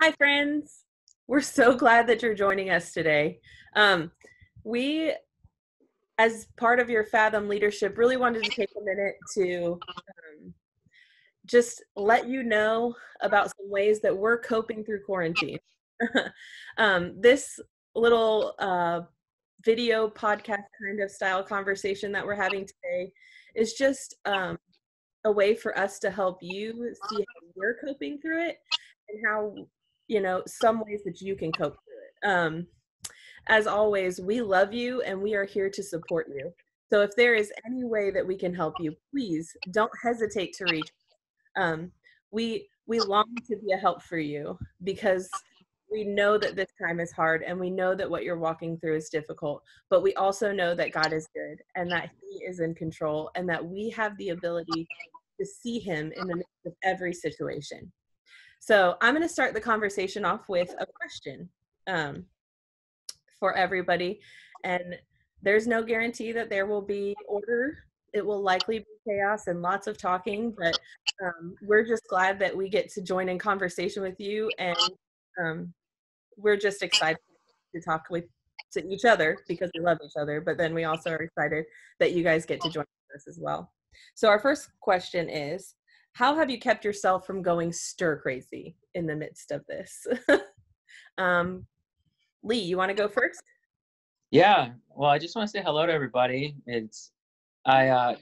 Hi, friends. We're so glad that you're joining us today. We, as part of your Fathom leadership, really wanted to take a minute to just let you know about some ways that we're coping through quarantine. This little video podcast kind of style conversation that we're having today is just a way for us to help you see how we're coping through it and how, some ways that you can cope through it. As always, we love you and we are here to support you. So if there is any way that we can help you, please don't hesitate to reach. Um, we long to be a help for you because we know that this time is hard and we know that what you're walking through is difficult, but we also know that God is good and that He is in control and that we have the ability to see Him in the midst of every situation. So I'm going to start the conversation off with a question for everybody. And there's no guarantee that there will be order. It will likely be chaos and lots of talking, but we're just glad that we get to join in conversation with you. And we're just excited to talk to each other because we love each other, but then we also are excited that you guys get to join us as well. So our first question is, how have you kept yourself from going stir crazy in the midst of this? Lee, you want to go first? Yeah, well, I just want to say hello to everybody. I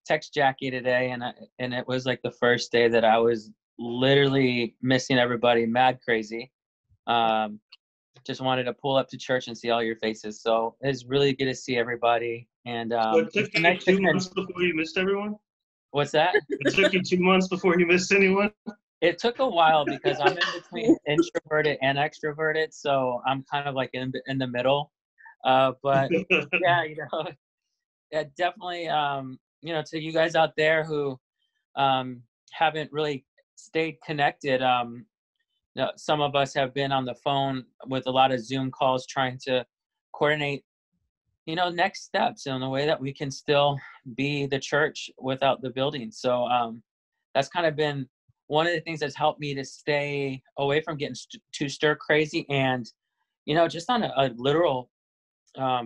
text Jackie today, and it was like the first day that I was literally missing everybody, mad crazy. Just wanted to pull up to church and see all your faces. So it's really good to see everybody. And so it took you 2 months before you missed everyone? What's that? It took you 2 months before you missed anyone? It took a while because I'm in between introverted and extroverted, so I'm kind of like in the middle. But yeah, yeah, definitely, to you guys out there who haven't really stayed connected, some of us have been on the phone with a lot of Zoom calls trying to coordinate, next steps in a way that we can still be the church without the building. So that's kind of been one of the things that's helped me to stay away from getting too stir crazy. And, just on a literal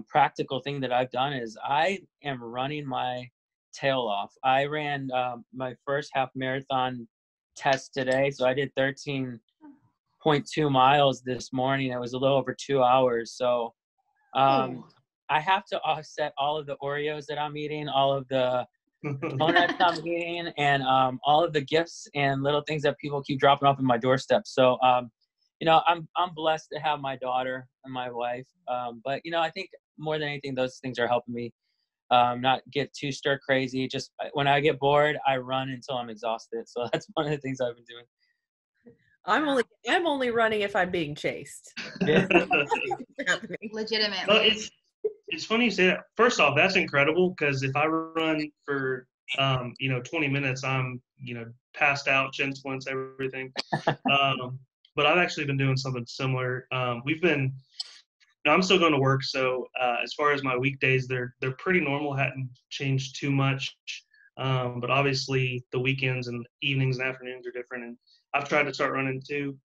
practical thing that I've done is I am running my tail off. I ran my first half marathon test today. So I did 13.2 miles this morning. It was a little over 2 hours. So I have to offset all of the Oreos that I'm eating, all of the donuts I'm eating, and all of the gifts and little things that people keep dropping off in my doorstep. So I'm blessed to have my daughter and my wife. But I think more than anything, those things are helping me not get too stir crazy. Just when I get bored, I run until I'm exhausted. So that's one of the things I've been doing. I'm only running if I'm being chased. Legitimately. Well, it's funny you say that. First off, that's incredible because if I run for 20 minutes, I'm passed out, chin splints, everything. But I've actually been doing something similar. I'm still going to work, so as far as my weekdays, they're pretty normal. Hadn't changed too much, but obviously the weekends and evenings and afternoons are different. And I've tried to start running too,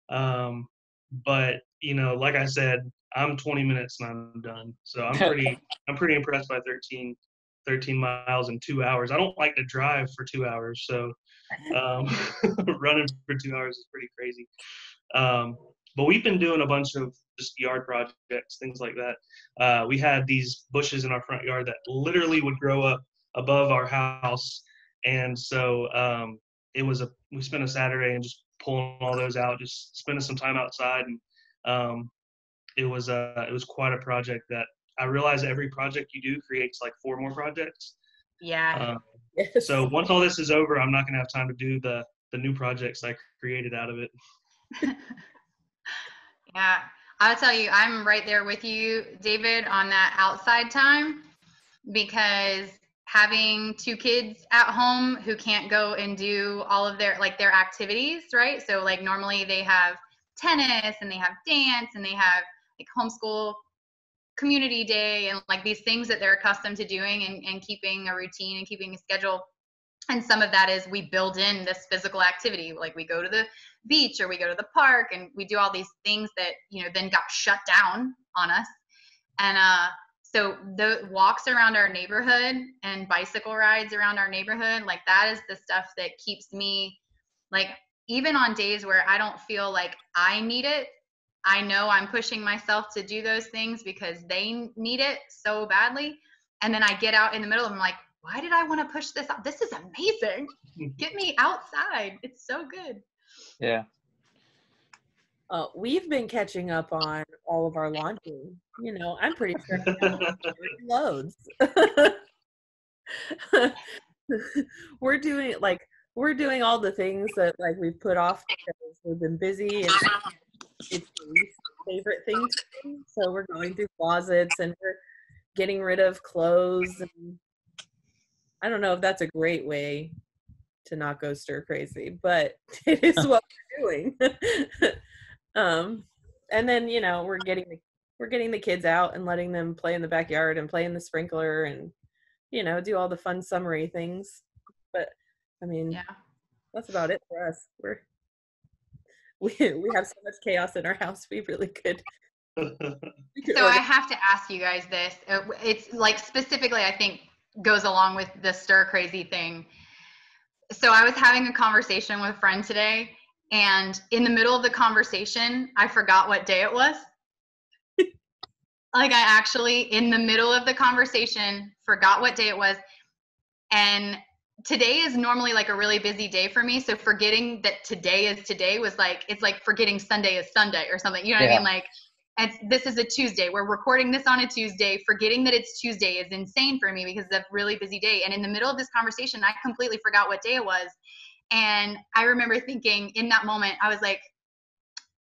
but like I said, I'm 20 minutes and I'm done. So I'm pretty impressed by 13 miles in 2 hours. I don't like to drive for 2 hours, so running for 2 hours is pretty crazy. But we've been doing a bunch of just yard projects, things like that. We had these bushes in our front yard that literally would grow up above our house, and so we spent a Saturday and just pulling all those out, just spending some time outside, and it was quite a project that I realize every project you do creates like 4 more projects. Yeah. Yes. So once all this is over, I'm not going to have time to do the new projects I created out of it. Yeah. I'll tell you, I'm right there with you, David, on that outside time, because having 2 kids at home who can't go and do all of their activities, right? So like normally they have tennis and they have dance and they have like homeschool community day and like these things that they're accustomed to doing and keeping a routine and keeping a schedule. And some of that is we build in this physical activity, like we go to the beach or we go to the park and we do all these things that, you know, then got shut down on us. And so the walks around our neighborhood and bicycle rides around our neighborhood, like that is the stuff that keeps me, like, even on days where I don't feel like I need it, I know I'm pushing myself to do those things because they need it so badly. And then I get out in the middle and I'm like, why did I want to push this out? This is amazing. Get me outside. It's so good. Yeah. We've been catching up on all of our laundry. You know, I'm pretty sure loads. we're doing all the things that like we've put off because we've been busy and it's the least favorite thing to do. So we're going through closets and we're getting rid of clothes, and I don't know if that's a great way to not go stir crazy, but it is what we're doing. And then, you know, we're getting the kids out and letting them play in the backyard and play in the sprinkler and, you know, do all the fun summery things. But I mean, Yeah. that's about it for us. We have so much chaos in our house. We really could. So I have to ask you guys this. It's like specifically, I think, goes along with the stir crazy thing. So I was having a conversation with a friend today, and in the middle of the conversation, I forgot what day it was. Like I actually, in the middle of the conversation, forgot what day it was. And today is normally like a really busy day for me. So forgetting that today is today was like, it's like forgetting Sunday is Sunday or something. You know what I mean? Like, this is a Tuesday. We're recording this on a Tuesday. Forgetting that it's Tuesday is insane for me because it's a really busy day. And in the middle of this conversation, I completely forgot what day it was. And I remember thinking in that moment, I was like,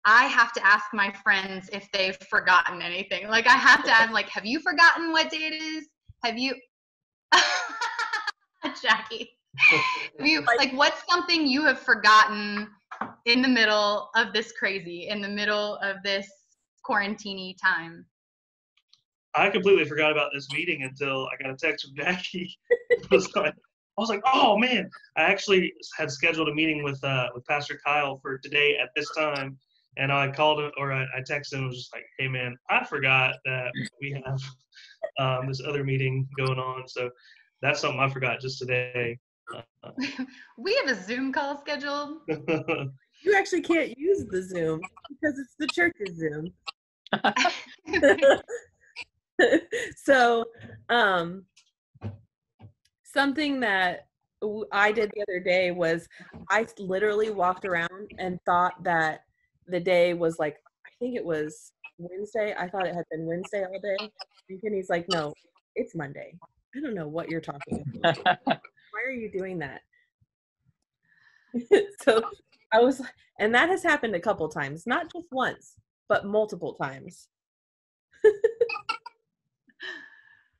I have to ask my friends if they've forgotten anything. Like I have to ask, like, have you forgotten what day it is? Have you, Jackie? Have you, like, what's something you have forgotten in the middle of this crazy, in the middle of this quarantine time? I completely forgot about this meeting until I got a text from Jackie. I was like, oh man! I actually had scheduled a meeting with Pastor Kyle for today at this time, and I called him or I texted him and was just like, hey man, I forgot that we have this other meeting going on, so that's something I forgot just today. We have a Zoom call scheduled. You actually can't use the Zoom because it's the church's Zoom. So, something that I did the other day was I literally walked around and thought that the day was like, I think it was Wednesday. I thought it had been Wednesday all day. And Kenny's like, no, it's Monday. I don't know what you're talking about. Why are you doing that? So I was, and that has happened a couple times, not just once, but multiple times.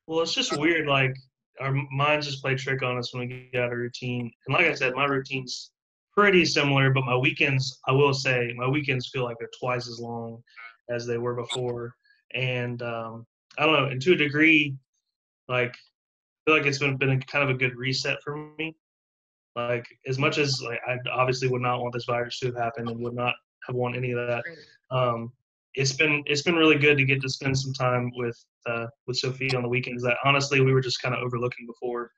Well, it's just weird. Like our minds just play trick on us when we get out of routine. And like I said, my routine's pretty similar, but my weekends, I will say, my weekends feel like they're twice as long as they were before. And I don't know, and to a degree, like I feel like it's been a kind of a good reset for me. Like as much as like I obviously would not want this virus to have happened and would not have wanted any of that. It's been really good to get to spend some time with Sophie on the weekends that honestly we were just kind of overlooking before,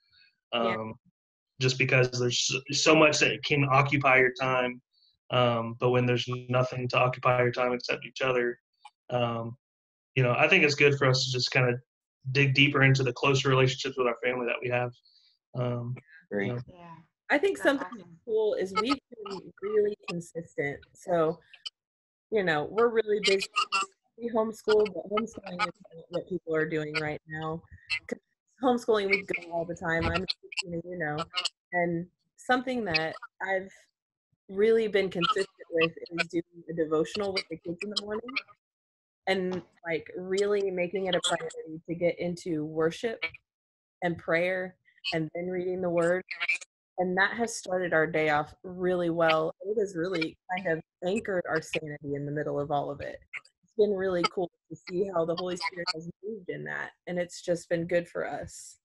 just because there's so much that can occupy your time, but when there's nothing to occupy your time except each other, you know, I think it's good for us to just kind of dig deeper into the closer relationships with our family that we have. You know. Yeah. I think That's something awesome. cool is we've been really consistent. So, you know, we're really busy. We homeschool, but homeschooling is not what people are doing right now. 'Cause homeschooling, we go all the time. I'm, you know, and something that I've really been consistent with is doing a devotional with the kids in the morning and like really making it a priority to get into worship and prayer and then reading the word. And that has started our day off really well. It has really kind of anchored our sanity in the middle of all of it. It's been really cool to see how the Holy Spirit has moved in that. And it's just been good for us.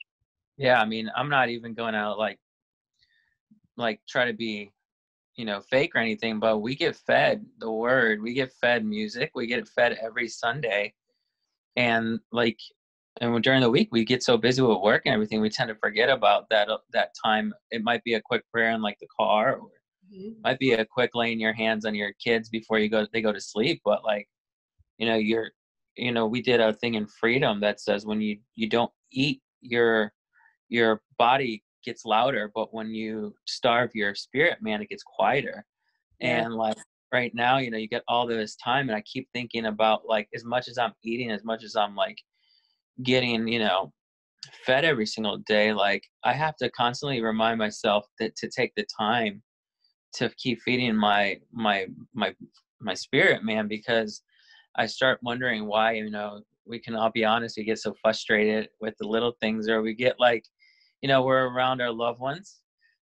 Yeah, I mean, I'm not even going out like like try to be, fake or anything, but we get fed the word, we get fed music, we get fed every Sunday. And like, and during the week we get so busy with work and everything, we tend to forget about that time. It might be a quick prayer in like the car, or might be a quick laying your hands on your kids before they go to sleep. But like, we did a thing in Freedom that says when you don't eat, your body gets louder, but when you starve your spirit, man, it gets quieter. Yeah. And like right now, you get all this time, and I keep thinking about like, as much as I'm eating, as much as I'm like getting, fed every single day, like I have to constantly remind myself that to take the time to keep feeding my spirit, man, because I start wondering why, we can all be honest, we get so frustrated with the little things, or we get like, we're around our loved ones,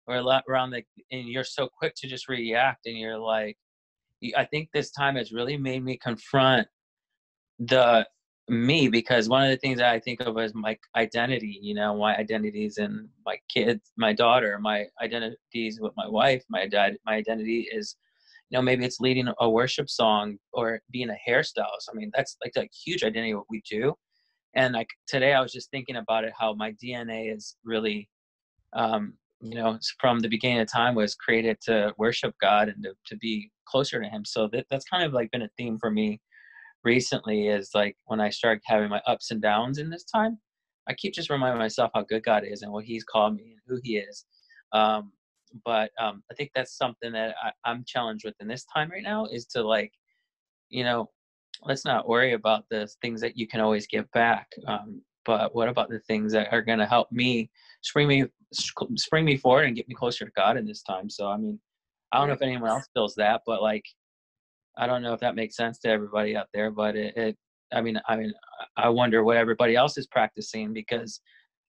or a lot around and you're so quick to just react, and you're like, I think this time has really made me confront me, because one of the things that I think of as my identity, my identities in my kids, my daughter, my identities with my wife, my identity is, maybe it's leading a worship song or being a hairstylist. I mean, that's like a huge identity of what we do. And like today I was just thinking about it, how my DNA is really, from the beginning of time was created to worship God and to be closer to him. So that's kind of like been a theme for me recently, is like when I start having my ups and downs in this time, I keep just reminding myself how good God is and what he's called me and who he is. But I think that's something that I'm challenged with in this time right now, is to like, let's not worry about the things that you can always give back. But what about the things that are going to help me spring me forward and get me closer to God in this time? So, I mean, I don't know if anyone else feels that, but like, I don't know if that makes sense to everybody out there, but I wonder what everybody else is practicing, because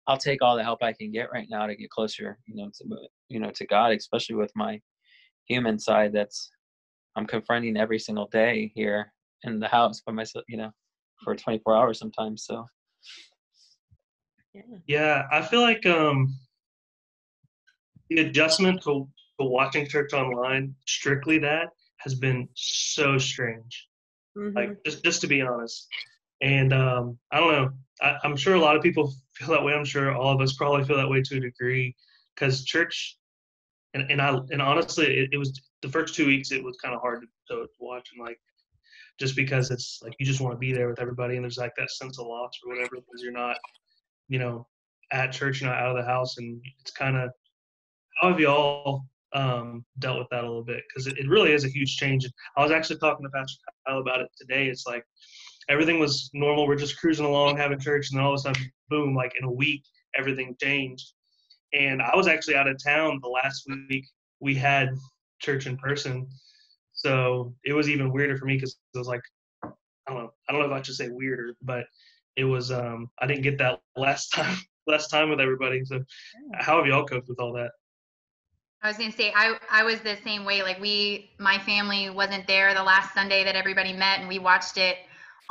I'll take all the help I can get right now to get closer, to God, especially with my human side I'm confronting every single day here in the house by myself, for 24 hours sometimes. So. Yeah, I feel like the adjustment to watching church online, strictly that, has been so strange. Like just to be honest. And I don't know. I'm sure a lot of people feel that way. I'm sure all of us probably feel that way to a degree, because church, and honestly, it was the first 2 weeks. It was kind of hard to watch, and like, just because it's like you just want to be there with everybody, and there's like that sense of loss or whatever, because you're not, you know, at church, you're not out of the house, and it's kind of, how have y'all dealt with that a little bit? Because it really is a huge change. I was actually talking to Pastor Kyle about it today. It's like everything was normal. We're just cruising along, having church, and then all of a sudden, boom, like in a week, everything changed. And I was actually out of town the last week we had church in person. So it was even weirder for me, because it was like, I don't know if I should say weirder, but it was, I didn't get that last time with everybody. So how have y'all coped with all that? I was going to say, I was the same way. Like my family wasn't there the last Sunday that everybody met, and we watched it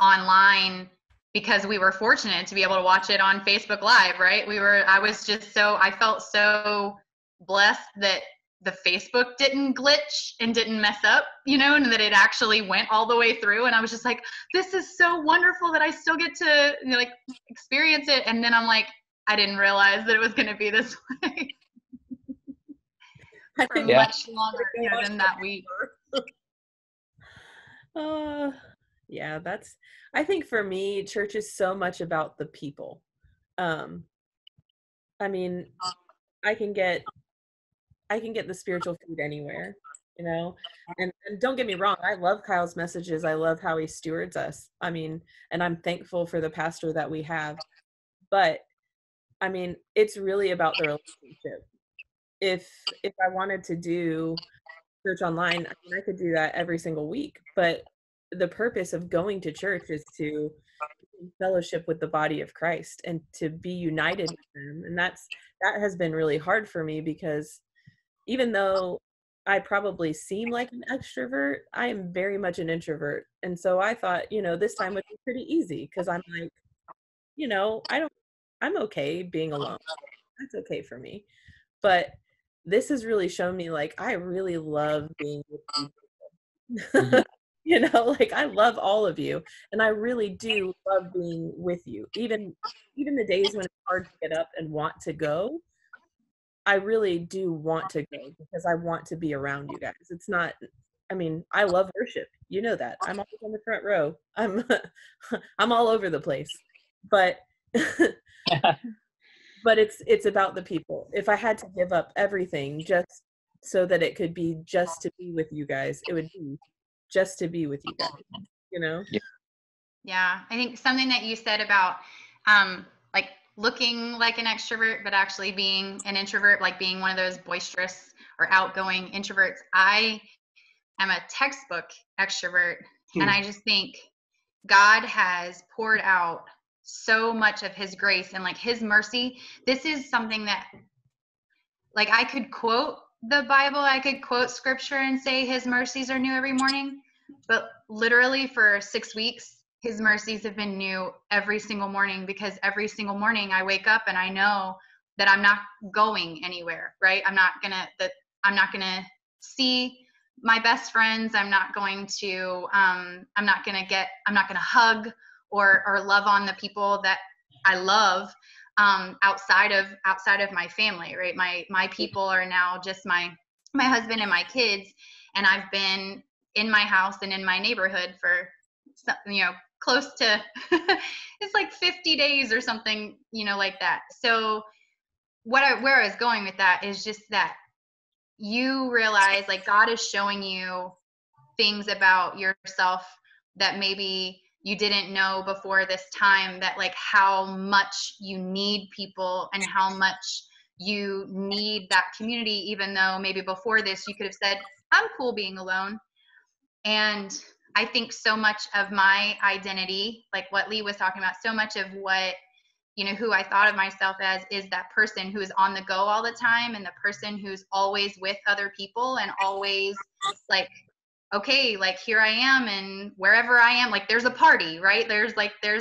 online because we were fortunate to be able to watch it on Facebook Live, right? I felt so blessed that the Facebook didn't glitch and didn't mess up, and that it actually went all the way through. And I was just like, this is so wonderful that I still get to like experience it. And then I'm like, I didn't realize that it was going to be this way. For much longer than that week. Yeah, I think for me, church is so much about the people. I mean, I can get the spiritual food anywhere, and don't get me wrong, I love Kyle's messages. I love how he stewards us. I mean, and I'm thankful for the pastor that we have. But I mean, it's really about the relationship. If I wanted to do church online, I mean, I could do that every single week, but the purpose of going to church is to fellowship with the body of Christ and to be united with them. And that has been really hard for me, because even though I probably seem like an extrovert, I am very much an introvert. And so I thought, this time would be pretty easy, because I'm like, I'm okay being alone. That's okay for me. But this has really shown me, like, I really love being with Mhm. people. You know, like, I love all of you, and I really do love being with you. Even the days when it's hard to get up and want to go, I really do want to go because I want to be around you guys. It's not, I mean, I love worship. You know that. I'm always on the front row. I'm all over the place. But but it's about the people. If I had to give up everything just so that it could be just to be with you guys, it would be just to be with you guys, you know? Yeah. Yeah, I think something that you said about like looking like an extrovert, but actually being an introvert, like being one of those boisterous or outgoing introverts. I am a textbook extrovert, and I just think God has poured out so much of his grace and like his mercy. This is something that, like, I could quote the Bible, I could quote scripture and say his mercies are new every morning, but literally for 6 weeks, his mercies have been new every single morning, because every single morning I wake up and I know that I'm not going anywhere, right? I'm not gonna see my best friends. I'm not gonna hug or love on the people that I love, outside of my family, right? My people are now just my husband and my kids, and I've been in my house and in my neighborhood for close to it's like 50 days or something, like that. So where I was going with that is just that you realize, like, God is showing you things about yourself that maybe you didn't know before this time, that like how much you need people and how much you need that community, even though maybe before this you could have said, I'm cool being alone. And I think so much of my identity, like what Lee was talking about, so much of what, who I thought of myself as is that person who is on the go all the time, and the person who's always with other people and always like, okay, like here I am, and wherever I am, like there's a party, right? There's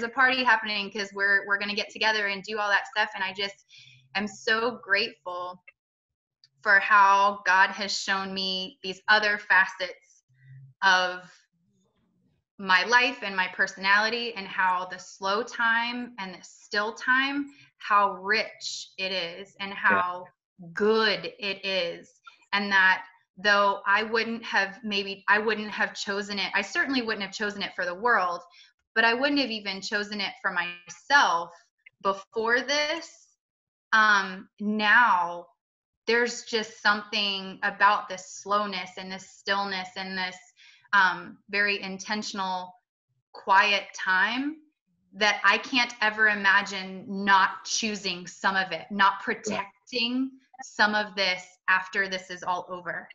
a party happening because we're going to get together and do all that stuff. And I just am so grateful for how God has shown me these other facets of my life and my personality, and how the slow time and the still time, how rich it is and Yeah. how good it is. And that though I wouldn't have chosen it, I certainly wouldn't have chosen it for the world, but I wouldn't have even chosen it for myself before this. Now there's just something about this slowness and this stillness and this very intentional, quiet time that I can't ever imagine not choosing some of it, not protecting some of this after this is all over.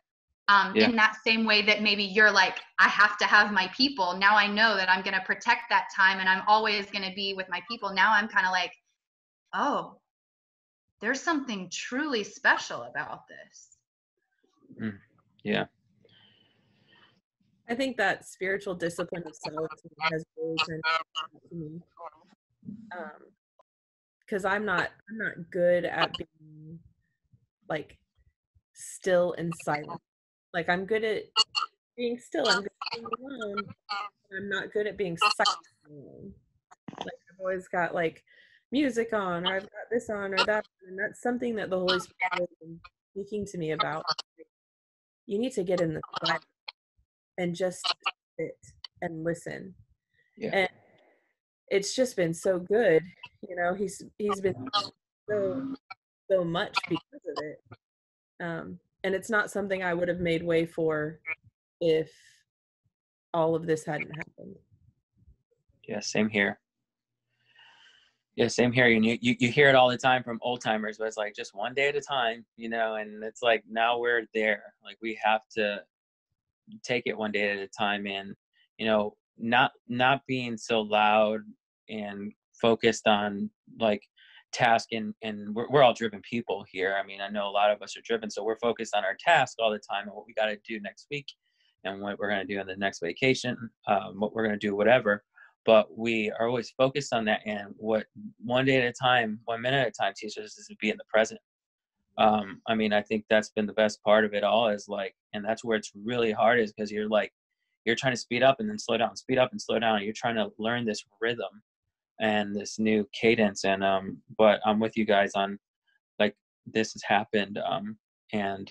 Yeah. In that same way that maybe you're like, I have to have my people. Now I know that I'm going to protect that time and I'm always going to be with my people. Now I'm kind of like, oh, there's something truly special about this. Yeah. I think that spiritual discipline of solitude has really kind of helped me. Because I'm not good at being like still and silent. Like, I'm good at being still. I'm good at being alone. I'm not good at being silent alone. Like, I've always got like music on, or I've got this on or that, and that's something that the Holy Spirit has been speaking to me about. You need to get in the quiet and just sit and listen. Yeah. And it's just been so good. He's been so much because of it. And it's not something I would have made way for if all of this hadn't happened. Yeah. Same here. Yeah, same here. And you hear it all the time from old timers, but it's like just one day at a time, and it's like now we're there. Like we have to take it one day at a time, and not being so loud and focused on like task, and we're all driven people here. I mean, I know a lot of us are driven, so we're focused on our task all the time and what we got to do next week and what we're going to do on the next vacation, what we're going to do, whatever. But we are always focused on that, and what one day at a time, 1 minute at a time teaches us is to be in the present. I mean, I think that's been the best part of it all is like, and that's where it's really hard is because you're trying to speed up and then slow down, speed up and slow down. You're trying to learn this rhythm and this new cadence. And, but I'm with you guys on like, this has happened. And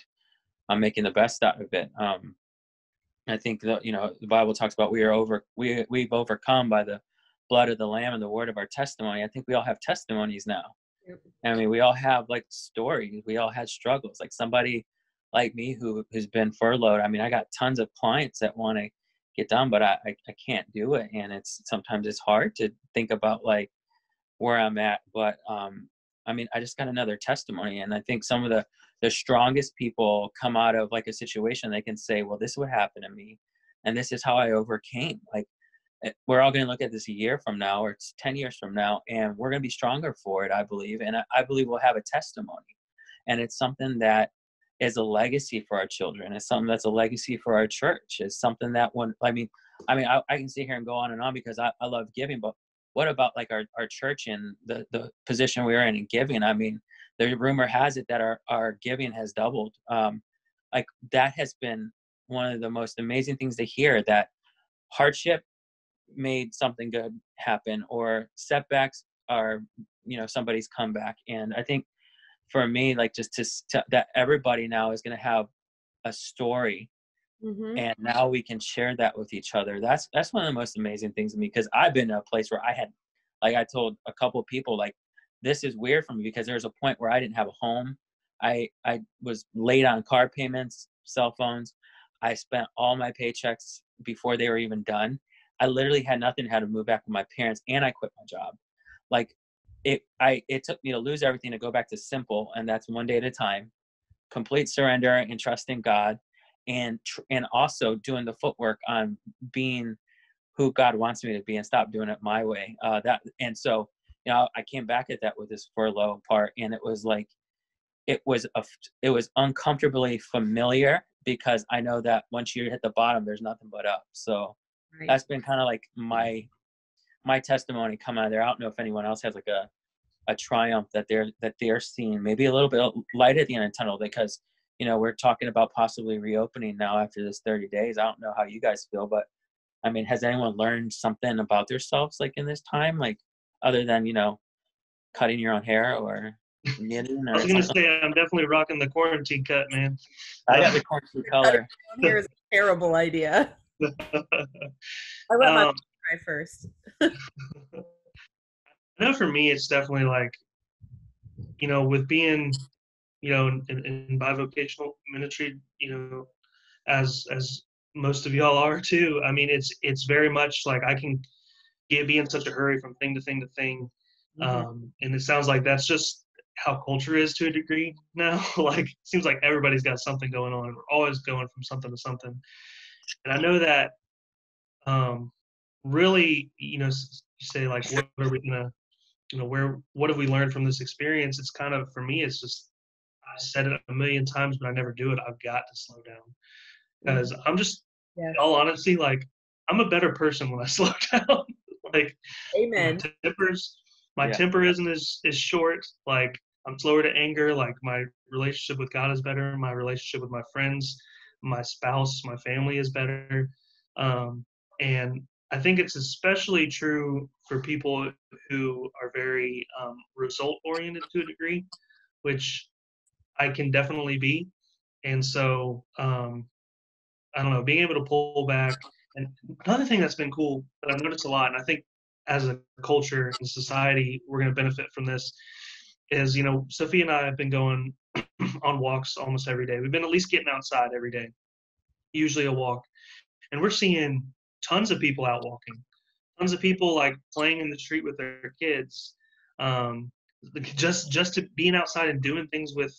I'm making the best out of it. I think that, the Bible talks about we've overcome by the blood of the Lamb and the word of our testimony. I think we all have testimonies now. Yep. I mean, we all have like stories. We all had struggles. Like somebody like me who's been furloughed. I mean, I got tons of clients that want to get done, but I can't do it. And sometimes it's hard to think about like where I'm at. But I mean, I just got another testimony. And I think some of the strongest people come out of like a situation, they can say, well, this is what happened to me. And this is how I overcame. Like, we're all going to look at this a year from now, or it's 10 years from now, and we're going to be stronger for it, I believe. And I believe we'll have a testimony. And it's something that is a legacy for our children. It's something that's a legacy for our church. It's something that I can sit here and go on and on because I love giving, but what about like our church and the position we are in giving? I mean, the rumor has it that our giving has doubled. Like that has been one of the most amazing things to hear, that hardship made something good happen, or setbacks are somebody's comeback. And I think for me, like just that everybody now is going to have a story, and now we can share that with each other. That's one of the most amazing things to me, because I've been in a place where I told a couple of people, like, this is weird for me, because there was a point where I didn't have a home. I was late on car payments, cell phones. I spent all my paychecks before they were even done. I literally had nothing, had to move back with my parents, and I quit my job. Like it took me to lose everything to go back to simple, and that's one day at a time, complete surrender and trusting God, and also doing the footwork on being who God wants me to be and stop doing it my way. And so I came back at that with this furlough part, and it was like it was uncomfortably familiar, because I know that once you hit the bottom, there's nothing but up. So Right. that's been kind of like my testimony coming out of there. I don't know if anyone else has like a triumph that they're seeing, maybe a little bit of light at the end of the tunnel, because we're talking about possibly reopening now after this 30 days. I don't know how you guys feel, but I mean, has anyone learned something about themselves like in this time, like other than cutting your own hair or knitting I or was gonna something? say I'm definitely rocking the quarantine cut, man. I got the cornflake color. Here is a terrible idea. I let my try first. I know for me, it's definitely like, with being, in bivocational ministry, as most of y'all are too. I mean, it's very much like I can be in such a hurry from thing to thing to thing. And it sounds like that's just how culture is to a degree now. Like, it seems like everybody's got something going on. We're always going from something to something. And I know that really, you say like, what are we gonna, what have we learned from this experience? It's kind of, for me, it's just, I said it a million times, but I never do it. I've got to slow down, because I'm just, in all honesty, like, I'm a better person when I slow down. Like, Amen. My temper isn't as short. Like, I'm slower to anger. Like, my relationship with God is better. My relationship with my friends, my spouse, my family is better. And I think it's especially true for people who are very result oriented to a degree, which I can definitely be. And so, I don't know, being able to pull back. And another thing that's been cool that I've noticed a lot, and I think as a culture and society, we're going to benefit from this, is, Sophie and I have been going on walks almost every day. We've been at least getting outside every day, usually a walk. And we're seeing tons of people out walking, tons of people like playing in the street with their kids, just to being outside and doing things with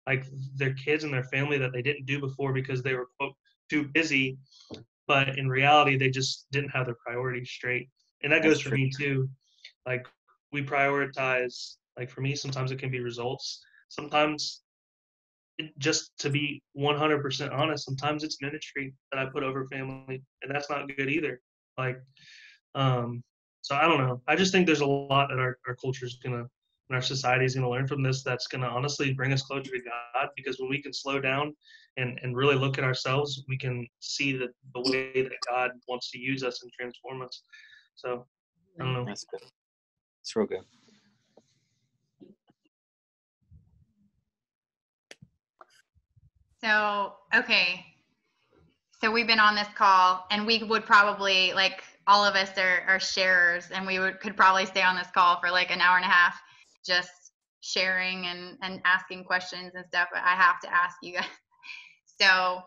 like their kids and their family that they didn't do before because they were, quote, too busy. But in reality, they just didn't have their priorities straight. And that goes for me too. Like, we prioritize, like, for me, sometimes it can be results. Sometimes, just to be 100% honest, sometimes it's ministry that I put over family, and that's not good either. Like, so I don't know. I just think there's a lot that our culture is gonna and our society is going to learn from this, that's going to honestly bring us closer to God, because when we can slow down and really look at ourselves, we can see the way that God wants to use us and transform us. So I don't know. That's good. It's real good. So, okay. So we've been on this call, and we would probably, like, all of us are sharers, and could probably stay on this call for like an hour and a half, just sharing and asking questions and stuff. But I have to ask you guys. So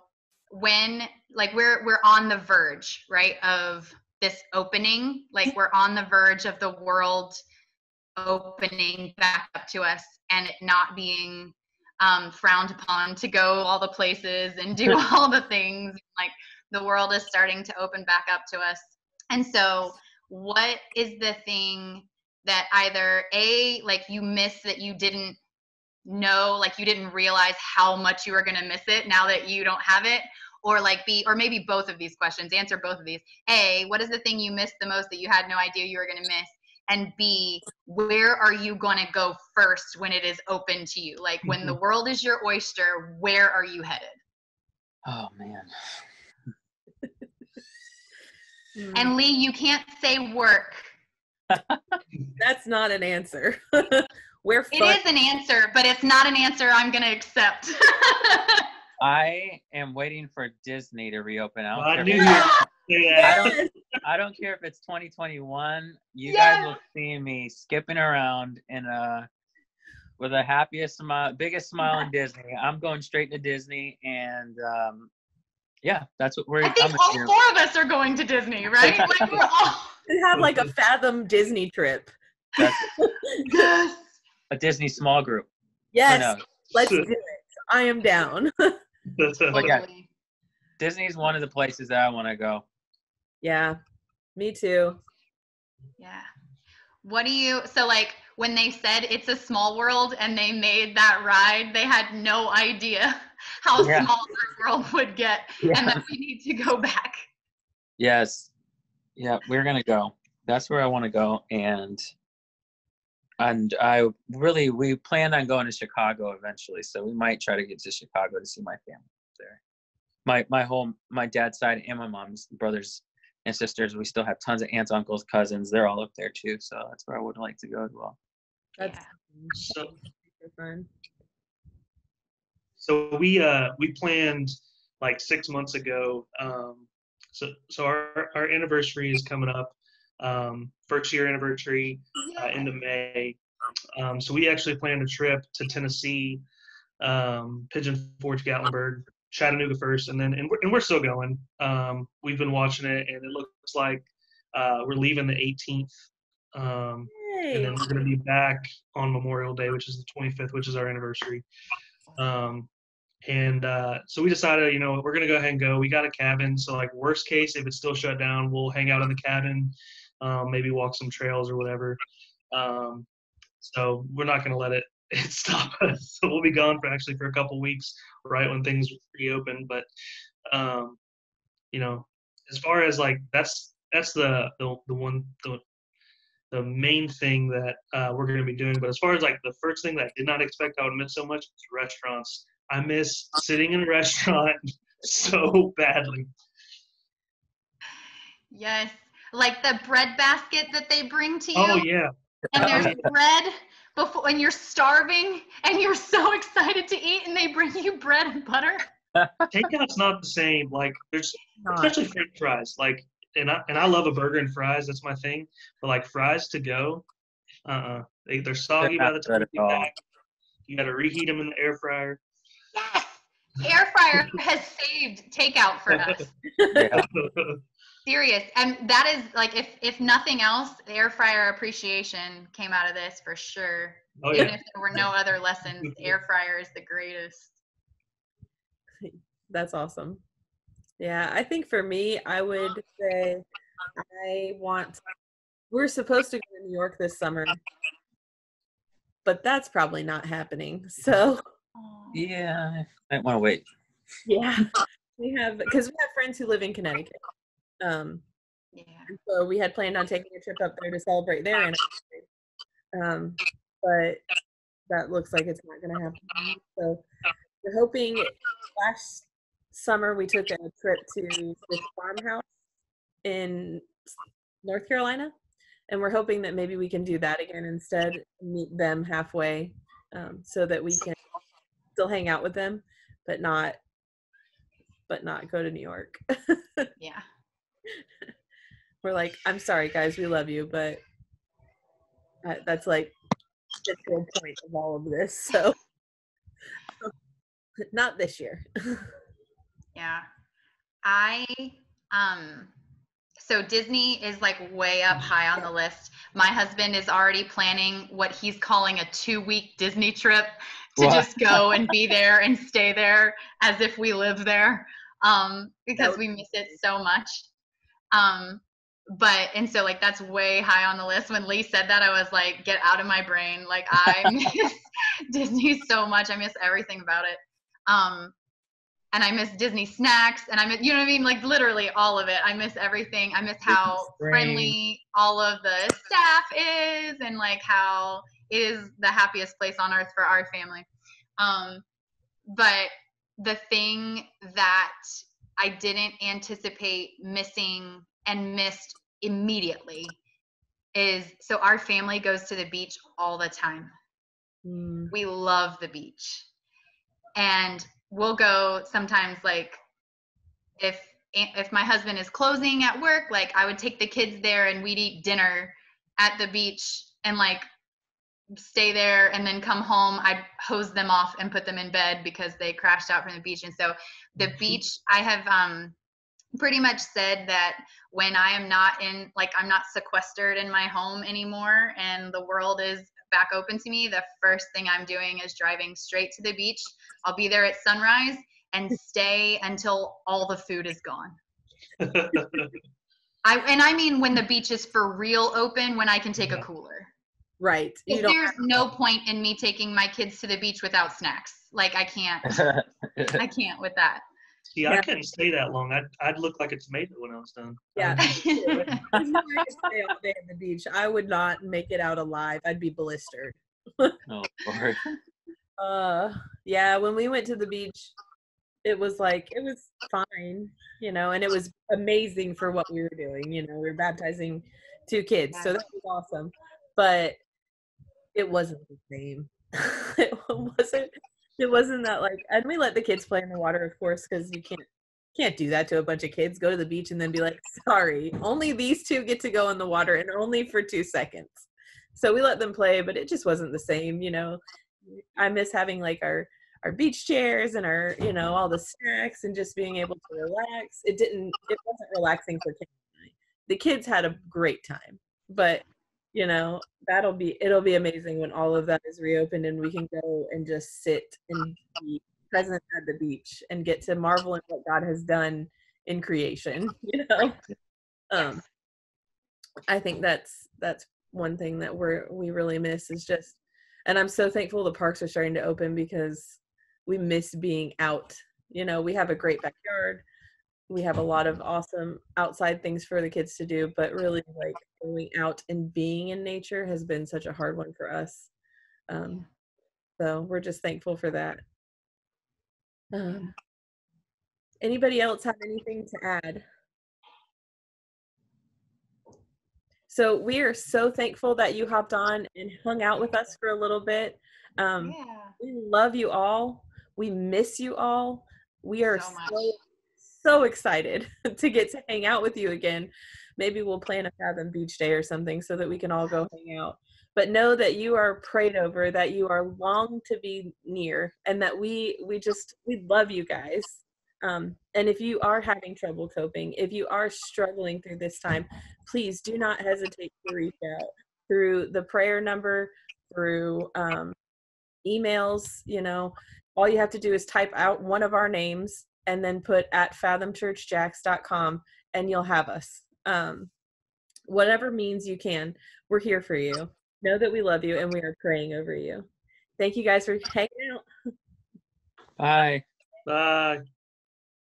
when, like, we're on the verge, right, of this opening, like we're on the verge of the world opening back up to us, and it not being frowned upon to go all the places and do all the things. Like, the world is starting to open back up to us. And so what is the thing that either like you miss that you didn't know, like you didn't realize how much you were going to miss it now that you don't have it? Or like B, or maybe both of these questions, answer both of these. A, what is the thing you missed the most that you had no idea you were going to miss? And B, where are you going to go first when it is open to you? Like, when the world is your oyster, where are you headed? Oh, man. And Lee, you can't say work. That's not an answer. We're fun. It is an answer, but it's not an answer I'm going to accept. I am waiting for Disney to reopen. I knew you were I don't care if it's 2021. You guys will see me skipping around with the happiest smile, biggest smile in Disney. I'm going straight to Disney, and yeah, that's what we're. I think all four of us are going to Disney, right? Like, we're all have like a Fathom Disney trip. yes. A Disney small group. Yes, let's do it. I am down. Yeah, Disney's one of the places that I want to go. Yeah, me too. Yeah. What do you, so like when they said it's a small world and they made that ride, they had no idea how small that world would get and that we need to go back. Yes. Yeah, we're going to go. That's where I want to go. And we planned on going to Chicago eventually. So we might try to get to Chicago to see my family there. My dad's side and my mom's brothers and sisters, we still have tons of aunts, uncles, cousins. They're all up there too. So that's where I would like to go as well. That's so fun. So we planned like 6 months ago. So our anniversary is coming up. First year anniversary, end of May. So we actually planned a trip to Tennessee, Pigeon Forge, Gatlinburg, Chattanooga first, and we're still going. We've been watching it, and it looks like we're leaving the 18th, and then we're going to be back on Memorial Day, which is the 25th, which is our anniversary. So we decided, we're going to go ahead and go. We got a cabin, so like worst case, if it's still shut down, we'll hang out in the cabin, maybe walk some trails or whatever. So we're not going to let it stop us. So we'll be gone for a couple weeks, right when things reopen. But as far as like that's the main thing that we're going to be doing. But as far as like the first thing that I did not expect I would miss so much is restaurants. I miss sitting in a restaurant so badly. Yes, like the bread basket that they bring to you. Oh yeah. And there's bread before, and you're starving, and you're so excited to eat, and they bring you bread and butter. Takeout's not the same. Like there's especially French fries. Like and I love a burger and fries. That's my thing. But like fries to go, they're soggy by the time you get back. You got to reheat them in the air fryer. Yes, air fryer has saved takeout for us. Serious. And that is like, if nothing else, the air fryer appreciation came out of this for sure. Oh, Even if there were no other lessons, air fryer is the greatest. That's awesome. Yeah, I think for me, I would say we're supposed to go to New York this summer, but that's probably not happening. So yeah, I want to wait. Yeah, because we have friends who live in Connecticut. So we had planned on taking a trip up there to celebrate their anniversary. but that looks like it's not going to happen. So we're hoping. Last summer we took a trip to this farmhouse in North Carolina, and we're hoping that maybe we can do that again instead, meet them halfway, so that we can still hang out with them, but not go to New York. Yeah. We're like, I'm sorry guys, we love you, but that's like the whole point of all of this. So not this year. Yeah. I so Disney is like way up high on the list. My husband is already planning what he's calling a 2-week Disney trip to just go and be there and stay there as if we live there, because we miss it so much. And so like that's way high on the list. When Lee said that, I was like, get out of my brain. Like I miss Disney so much. I miss everything about it. And I miss Disney snacks, and I miss, you know what I mean? Like literally all of it. I miss everything. I miss how friendly all of the staff is, and like how it is the happiest place on earth for our family. But the thing that I didn't anticipate missing and missed immediately is, so our family goes to the beach all the time. We love the beach. And we'll go sometimes, like if my husband is closing at work, like I would take the kids there and we'd eat dinner at the beach and like stay there, and then come home. I'd hose them off and put them in bed because they crashed out from the beach. And so the beach, I have pretty much said that when I am not in, like I'm not sequestered in my home anymore and the world is back open to me, the first thing I'm doing is driving straight to the beach. I'll be there at sunrise and stay until all the food is gone. I mean when the beach is for real open, when I can take a cooler. Right. There's no point in me taking my kids to the beach without snacks. Like I can't with that. See, I couldn't stay that long. I'd look like a tomato when I was done. Yeah. If I could stay all day at the beach, I would not make it out alive. I'd be blistered. Oh, Lord. Yeah, when we went to the beach, it was fine, and it was amazing for what we were doing. We were baptizing 2 kids, so that was awesome. But it wasn't the same. It wasn't that and we let the kids play in the water, of course, because you can't do that to a bunch of kids. Go to the beach and then be like, sorry, only these 2 get to go in the water, and only for 2 seconds. So we let them play, but it just wasn't the same. I miss having like our beach chairs and our, all the snacks and just being able to relax. It wasn't relaxing for kids. The kids had a great time, but it'll be amazing when all of that is reopened and we can go and just sit and be present at the beach and get to marvel at what God has done in creation. I think that's one thing that we really miss is just, and I'm so thankful the parks are starting to open because we miss being out. We have a great backyard. We have a lot of awesome outside things for the kids to do, but really like going out and being in nature has been such a hard one for us. So we're just thankful for that. Anybody else have anything to add? So we are so thankful that you hopped on and hung out with us for a little bit. We love you all. We miss you all. We are so excited to get to hang out with you again. Maybe we'll plan a Fathom Beach Day or something so that we can all go hang out. But know that you are prayed over, that you are long to be near, and that we love you guys. And if you are having trouble coping, if you are struggling through this time, please do not hesitate to reach out through the prayer number, through emails. All you have to do is type out one of our names and then put at fathomchurchjax.com and you'll have us. Whatever means you can, we're here for you. Know that we love you and we are praying over you. Thank you guys for hanging out. Bye. Bye.